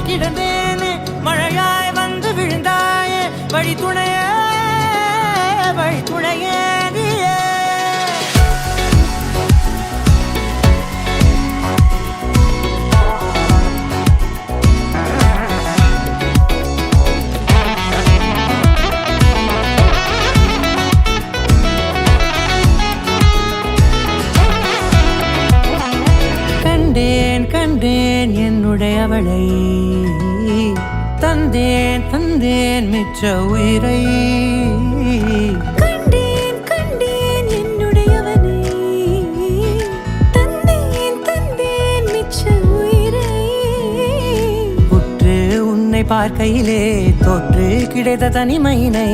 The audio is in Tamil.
கிடந்தேனே மழையாய் வந்து விழுந்தாயே வழி துணையே நீயே கண்டேன் என்னுடையவளை தந்தேன் மிச்ச உயிரை கண்டேன் என்னுடையவனை தந்தேன் மிச்ச உயிரை உற்று உன்னை பார்க்கையிலே தொற்று கிடைத்த தனிமையினை